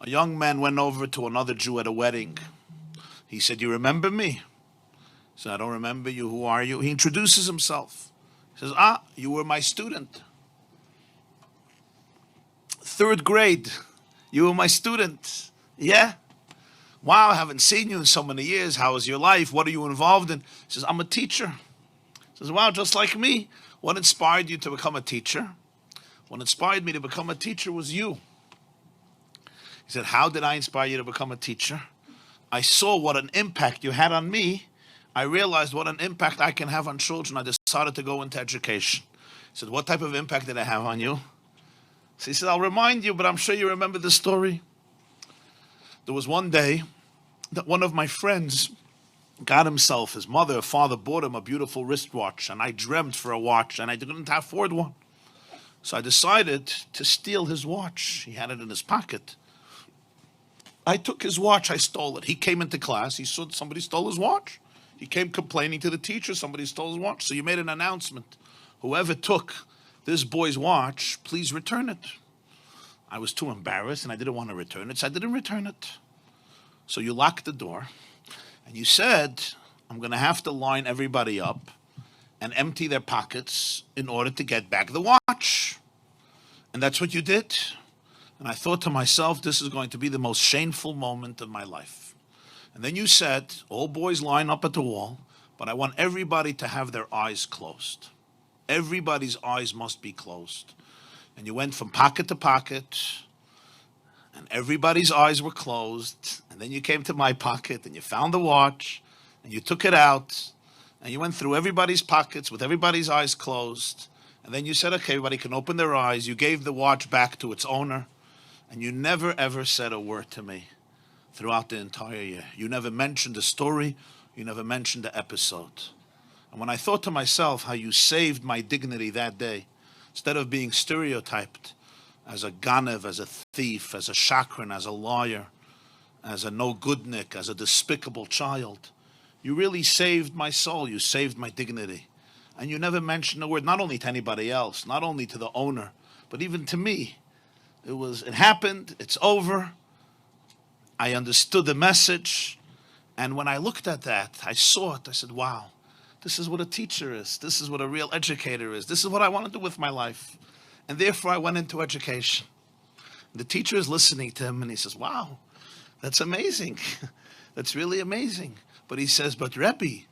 A young man went over to another Jew at a wedding. He said, "You remember me?" He said, "I don't remember you. Who are you?" He introduces himself. He says, "You were my student. Third grade. You were my student." "Yeah. Wow, I haven't seen you in so many years. How is your life? What are you involved in?" He says, "I'm a teacher." He says, "Wow, just like me. What inspired you to become a teacher?" "What inspired me to become a teacher was you." He said, "How did I inspire you to become a teacher?" "I saw what an impact you had on me. I realized what an impact I can have on children. I decided to go into education." He said, "What type of impact did I have on you?" So he said, "I'll remind you, but I'm sure you remember the story. There was one day that one of my friends got himself, his mother or father bought him a beautiful wristwatch, and I dreamt for a watch, and I didn't afford one. So I decided to steal his watch. He had it in his pocket. I took his watch, I stole it. He came into class, he saw somebody stole his watch. He came complaining to the teacher, somebody stole his watch. So you made an announcement. Whoever took this boy's watch, please return it." I was too embarrassed and I didn't want to return it, so I didn't return it. So you locked the door and you said, "I'm going to have to line everybody up and empty their pockets in order to get back the watch." And that's what you did. And I thought to myself, this is going to be the most shameful moment of my life. And then you said, "All boys line up at the wall, but I want everybody to have their eyes closed. Everybody's eyes must be closed." And you went from pocket to pocket, and everybody's eyes were closed. And then you came to my pocket, and you found the watch, and you took it out, and you went through everybody's pockets with everybody's eyes closed. And then you said, "Okay, everybody can open their eyes." You gave the watch back to its owner. And you never, ever said a word to me throughout the entire year. You never mentioned the story. You never mentioned the episode. And when I thought to myself how you saved my dignity that day, instead of being stereotyped as a ganev, as a thief, as a shakran, as a liar, as a no-goodnik, as a despicable child, you really saved my soul. You saved my dignity. And you never mentioned a word, not only to anybody else, not only to the owner, but even to me. It happened, it's over. I understood the message. And when I looked at that, I saw it. I said, wow, this is what a teacher is. This is what a real educator is. This is what I want to do with my life. And therefore I went into education. The teacher is listening to him and he says, wow, that's amazing. That's really amazing. But he says, but Rebbe,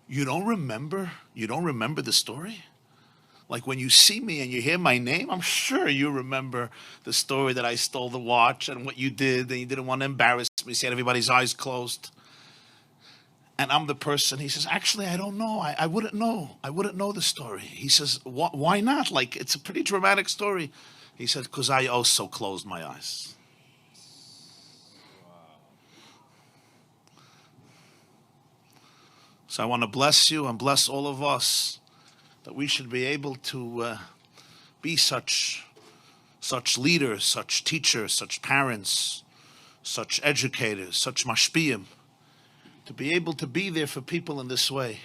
you don't remember the story? Like when you see me and you hear my name, I'm sure you remember the story that I stole the watch and what you did, and you didn't want to embarrass me, so you had everybody's eyes closed. And I'm the person, he says, actually, I don't know. I wouldn't know. I wouldn't know the story. He says, why not? Like, it's a pretty dramatic story. He said, because I also closed my eyes. So I want to bless you and bless all of us, that we should be able to be such leaders, such teachers, such parents, such educators, such mashpiyim, to be able to be there for people in this way.